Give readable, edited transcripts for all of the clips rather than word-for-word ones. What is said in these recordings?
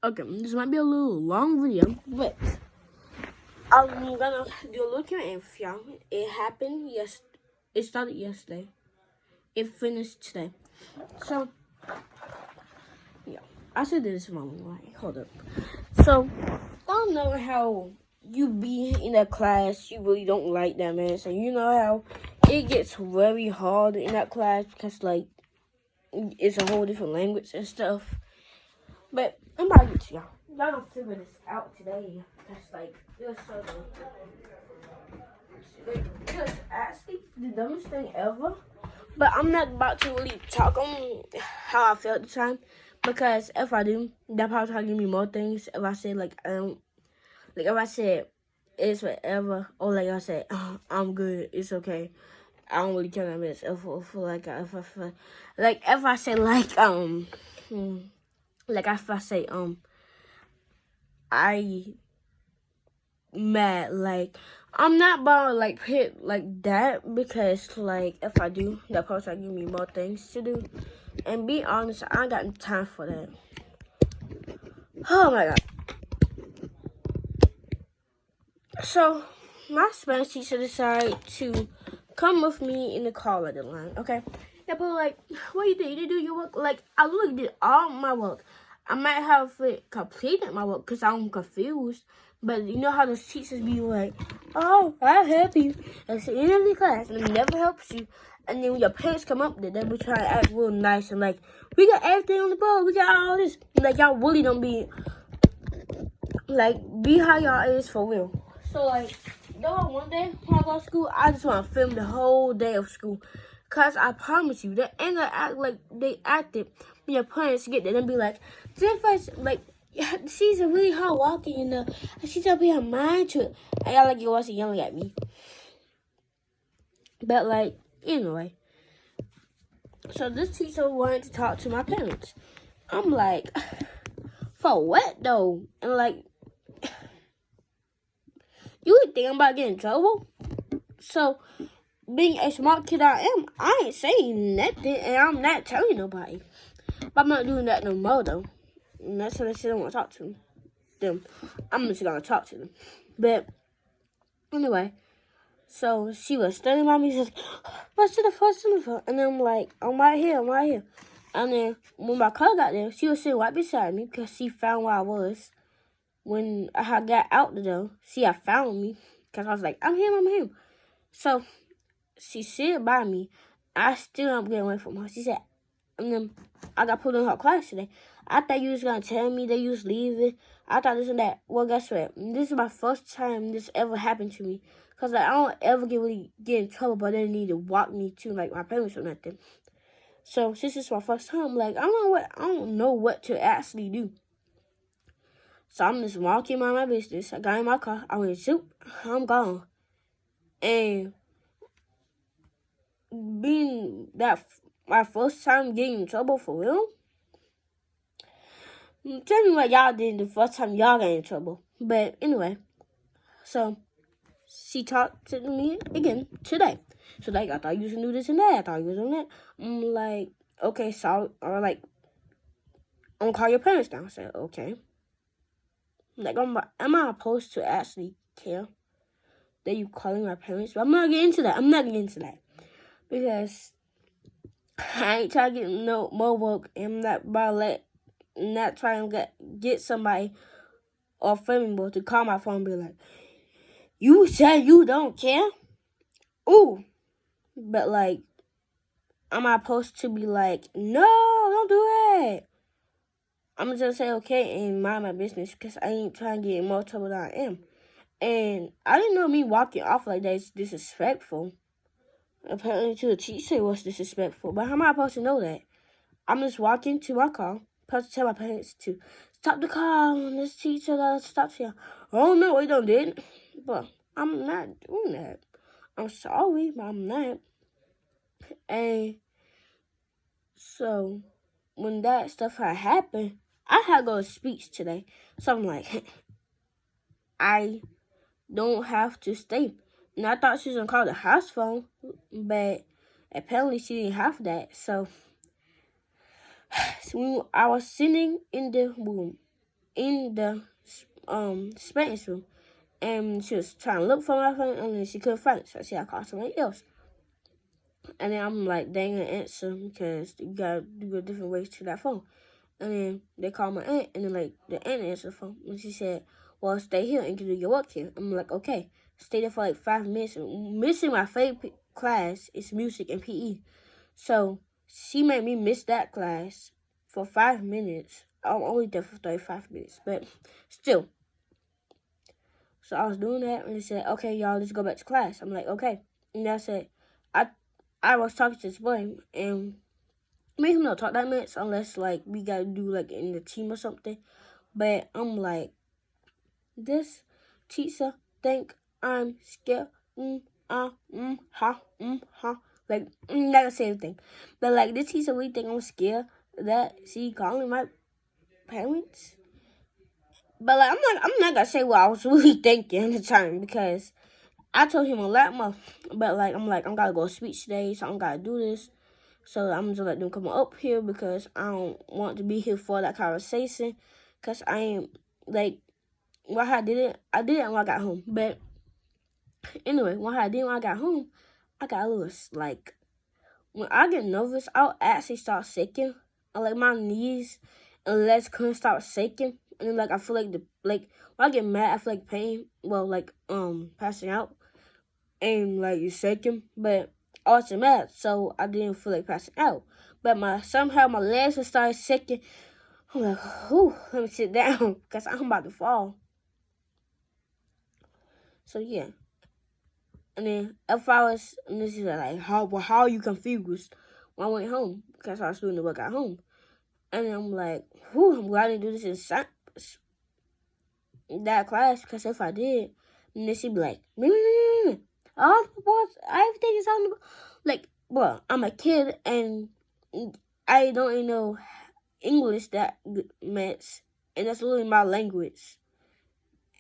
Okay, this might be a little long video, but I'm gonna do a little Q&A for y'all. It happened it started yesterday. It finished today. So, yeah, I should do this wrong. Right, hold up. So, I don't know how you be in that class, you really don't like that man. So, you know how it gets very hard in that class because, like, it's a whole different language and stuff. But I'm about to get to y'all. Y'all gonna figure this out today. That's like, it was so dumb. It was actually the dumbest thing ever. But I'm not about to really talk on how I felt at the time. Because if I do, that probably try to give me more things. If I say, like if I said, it's whatever. Or like I said, oh, I'm good, it's okay. I don't really care that much. If I say, I mad, like, I'm not about to, like, hit like that, because, like, if I do, that probably give me more things to do. And be honest, I ain't got time for that. Oh my god. So, my Spanish teacher decided to come with me in the car at the line, okay? Yeah, but like, what you did? You did do your work? Like, I literally did all my work. I might have completed my work because I'm confused. But you know how those teachers be like, oh, I'll help you. That's the end of the class, and it never helps you. And then when your parents come up there, they be trying to act real nice and like, we got everything on the board, we got all this. Like, y'all really don't be, like, be how y'all is for real. So, like, one day when I go to school, I just want to film the whole day of school. Because I promise you, they ain't going to act like they acted when your parents get there. They'll be like, Jennifer's, like, she's a really hard walker, you know. She's up here mind to it. And y'all like you was yelling at me. But, like, anyway. So, this teacher wanted to talk to my parents. I'm like, for what, though? And, like, you think I'm about to get in trouble? So, being a smart kid I am, I ain't saying nothing, and I'm not telling nobody. But I'm not doing that no more, though. And that's what I said I want to talk to them. I'm just going to talk to them. But, anyway, so she was standing by me, she said, what's in the first? And then I'm like, I'm right here. And then when my cousin got there, she was sitting right beside me because she found where I was. When I had got out the door, she had found me because I was like, I'm him. So she sit by me. I still am getting away from her. She said, and then I got put in her class today. I thought you was going to tell me that you was leaving. I thought this and that. Well, guess what? This is my first time this ever happened to me. Because like, I don't ever really get in trouble, but they need to walk me to like my parents or nothing. So since it's my first time, like, I don't know what to actually do. So I'm just walking around my business. I got in my car. I went, shoot, I'm gone. And being that my first time getting in trouble for real, tell me what y'all did the first time y'all got in trouble. But anyway, so she talked to me again today. So like, I thought you was gonna do this and that. I thought you was on that. I'm like, okay, so, or like, I'm gonna call your parents down. I said, okay. Like, am I supposed to actually care that you calling my parents? But I'm not getting into that. Because I ain't trying to get no more work. And I'm not trying to get somebody or family member to call my phone and be like, you said you don't care? Ooh. But like, am I supposed to be like, no, don't do that? I'm just say okay and mind my business because I ain't trying to get in more trouble than I am. And I didn't know me walking off like that is disrespectful. Apparently to the teacher it was disrespectful. But how am I supposed to know that? I'm just walking to my car. Supposed to tell my parents to stop the car. And this teacher gotta stop here. Oh no, we don't did. But I'm not doing that. I'm sorry, but I'm not. And so when that stuff had happened, I had to go to speech today. So I'm like, I don't have to stay. And I thought she was going to call the house phone, but apparently she didn't have that. So I was sitting in the room, in the Spanish room, and she was trying to look for my phone, and then she couldn't find it. So I called somebody else. And then I'm like, they ain't gonna answer because you gotta do a different ways to that phone. And then they called my aunt, and then like the aunt answered the phone, and she said, "Well, stay here and do your work here." I'm like, "Okay." Stay there for like 5 minutes. Missing my favorite class is music and PE, so she made me miss that class for 5 minutes. I'm only there for 35 minutes, but still. So I was doing that, and they said, "Okay, y'all, let's go back to class." I'm like, "Okay," and I said, I was talking to this boy, and made him not talk that much unless like we gotta do like in the team or something. But I'm like, this teacher think I'm scared. Ha. Like, not gonna say anything. But like, this teacher really think I'm scared that she calling my parents. But like, I'm not gonna say what I was really thinking at the time because I told him a lot more. But like, I'm gotta go to speech today, so I'm gotta do this. So I'm just let them come up here because I don't want to be here for that conversation. Cause I ain't like when I did it when I got home. But anyway, when I got home, I got a little like when I get nervous, I'll actually start shaking. I like my knees and legs couldn't stop shaking. And then like I feel like when I get mad, I feel like pain. Well, like passing out and like you shaking, but I wasn't mad, so I didn't feel like passing out. But somehow my legs would start shaking. I'm like, whew, let me sit down because I'm about to fall. So yeah. And then and this is like, how are you confused? When I went home because I was doing the work at home. And then I'm like, whew, I'm glad I didn't do this in that class because if I did, then she'd be like, all the boys, everything is on the like. Well, I'm a kid and I don't even know English that much, and that's literally my language.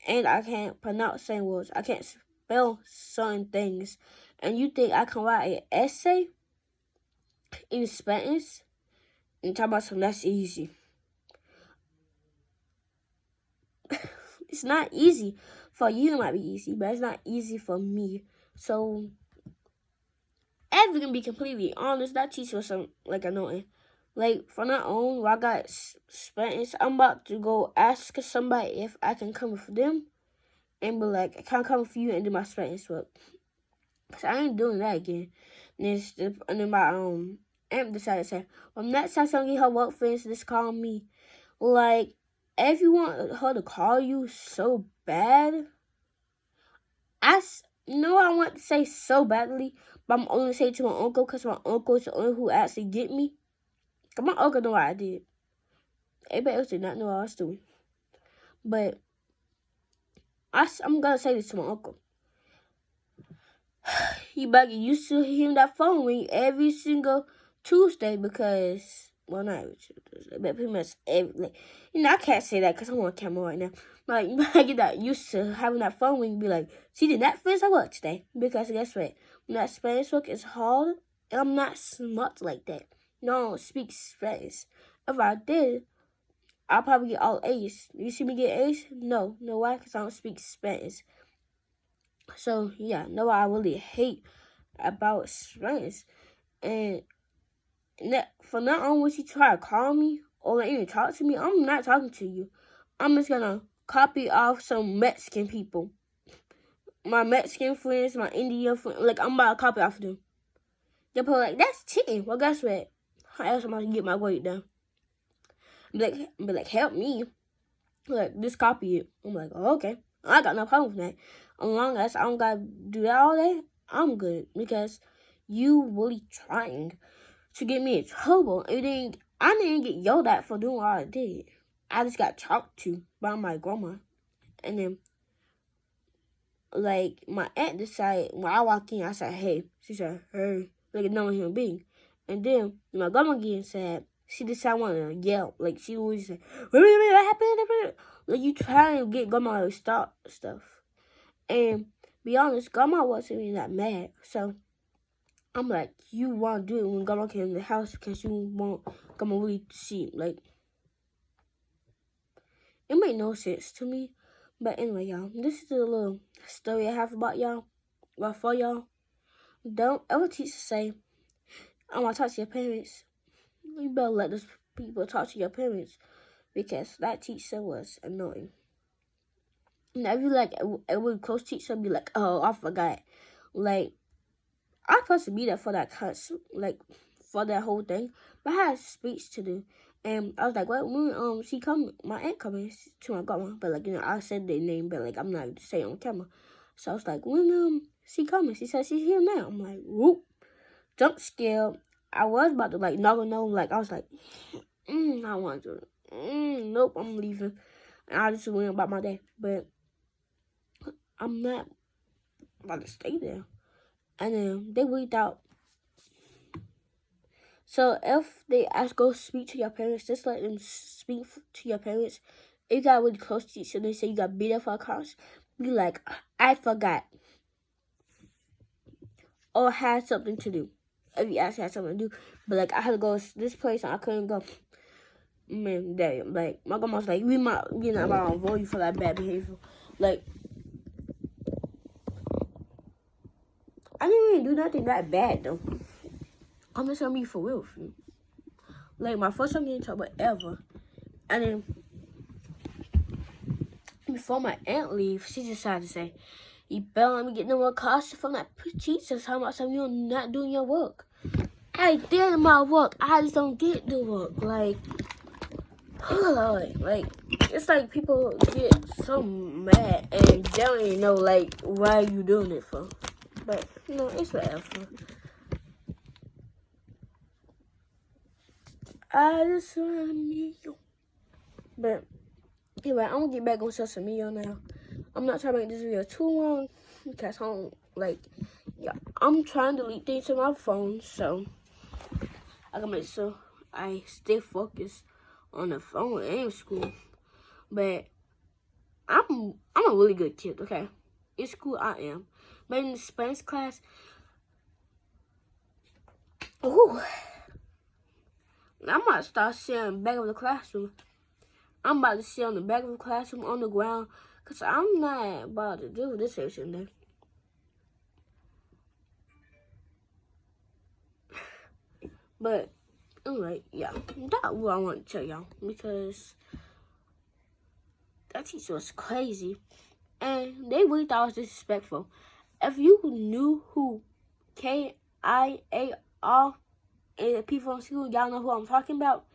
And I can't pronounce certain words. I can't spell certain things. And you think I can write an essay in Spanish and talk about something that's easy? It's not easy. For you, it might be easy, but it's not easy for me. So, if we can be completely honest, that teacher was some like annoying. Like for now on, when I got Spanish, I'm about to go ask somebody if I can come with them, and be like, I can't come with you and do my Spanish work. Cause I ain't doing that again. And then my aunt decided to say, well, next time somebody get her work finished, just call me. Like, if you want her to call you so bad, I want to say so badly, but I'm only saying to my uncle because my uncle is the one who actually get me. Cause my uncle know what I did. Everybody else did not know what I was doing. But I'm gonna say this to my uncle. You better get used to hearing that phone ring every single Tuesday because, well, not every Tuesday, but pretty much every, I can't say that because I'm on camera right now. Like, you better get that used to having that phone ring and be like, she did not finish her work today. Because guess what? When that Spanish work is hard, and I'm not smart like that. I don't speak Spanish. If I did, I'll probably get all A's. You see me get A's? No. Know why? Because I don't speak Spanish. So, yeah, no, I really hate about Spanish. And from now on, when you try to call me or even talk to me, I'm not talking to you. I'm just going to copy off some Mexican people. My Mexican friends, my Indian friends, like, I'm about to copy off of them. They're probably like, that's cheating. Well, guess what? How else am I going to get my weight down? Be like, help me. Like, just copy it. I'm like, oh, okay. I got no problem with that. As long as I don't got to do that all day, I'm good. Because you really trying to get me in trouble. I didn't get yelled at for doing what I did. I just got talked to by my grandma. And then, like, my aunt decided, when I walked in, I said, hey. She said, hey. Like a normal human being. And then, my grandma again said, she decided I wanted to yell. Like, she always said, what happened? Like, you trying to get grandma to stop stuff. And, be honest, grandma wasn't even that mad. So, I'm like, you want to do it when grandma came in the house because you want grandma really to see it. Like, It made no sense to me. But anyway, y'all, this is a little story I have about y'all. Well, for y'all. Don't ever teach to say, I want to talk to your parents. You better let those people talk to your parents, because that teacher was annoying. And every every close teacher be like, oh, I forgot. Like, I'm supposed to be there for that class, like for that whole thing. But I had a speech to do. And I was like, well, when she come, my aunt coming to my grandma. But like, I said their name, but like I'm not going to say it on camera. So I was like, when she coming? She said she's here now. I'm like, whoop. Jump scare. I was about to like knock on, like I was like, I want to. Nope, I'm leaving. And I just went about my day. But I'm not about to stay there. And then they went out. So if they ask go speak to your parents, just let them speak to your parents. If you got really close to each other, they say you got beat up for a class, be like, I forgot. Or had something to do. If you actually had something to do. But like I had to go to this place and I couldn't go. Man, damn, like my grandma's like, we might about to avoid you for that bad behavior. Like, I didn't even do nothing that bad though. I'm just gonna be for real with you. Like my first time getting in trouble ever. And then before my aunt leave, she decided to say, you better let me get no more calls from that teacher talking about something you're not doing your work. I did my work. I just don't get the work. Like, oh Lord, like it's like people get so mad and they don't even know like why you doing it for. But it's whatever. I just want me. But anyway, I'm gonna get back on social media now. I'm not trying to make this video too long because I'm trying to delete things on my phone, so I can make sure I stay focused on the phone and school. But I'm a really good kid, okay? In school I am. But in the Spanish class, I'm about to start sitting in the back of the classroom. I'm about to sit on the back of the classroom on the ground because I'm not about to do this session there. But anyway, yeah, that's what I want to tell y'all because that teacher was crazy and they really thought I was disrespectful. If you knew who K-I-A-R and the people from school, y'all know who I'm talking about.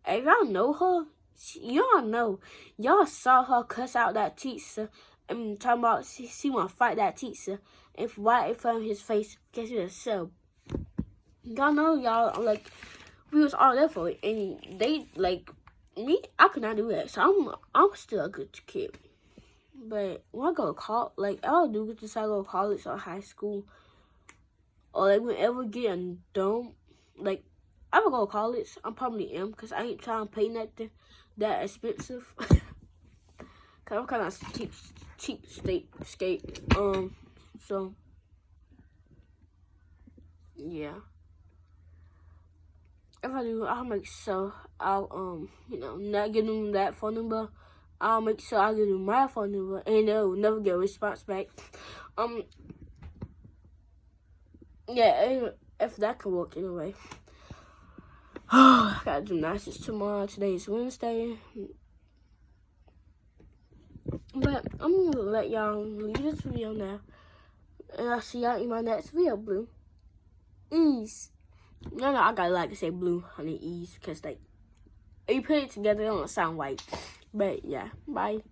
If y'all know her, y'all know. Y'all saw her cuss out that teacher and talking about she want to fight that teacher and right in front of his face because he was so. Y'all know, y'all, like, we was all there for it. And they, like, me, I could not do that. So I'm still a good kid. But when I go to college, like, I'll do decide to go to college or high school. Or, like, whenever I get a dome, like, I would go to college. I probably am because I ain't trying to pay nothing that expensive. Because I'm kind of cheap skate. So, yeah. If I do, I'll make sure I'll, not give them that phone number. I'll make sure I give them my phone number and they'll never get a response back. Yeah, if that can work anyway. I got gymnastics tomorrow. Today is Wednesday. But I'm gonna let y'all leave this video now. And I'll see y'all in my next video, Blue. Ease. No, I gotta like to say blue, honey, ease, because like, if you put it together, it don't sound white. But yeah, bye.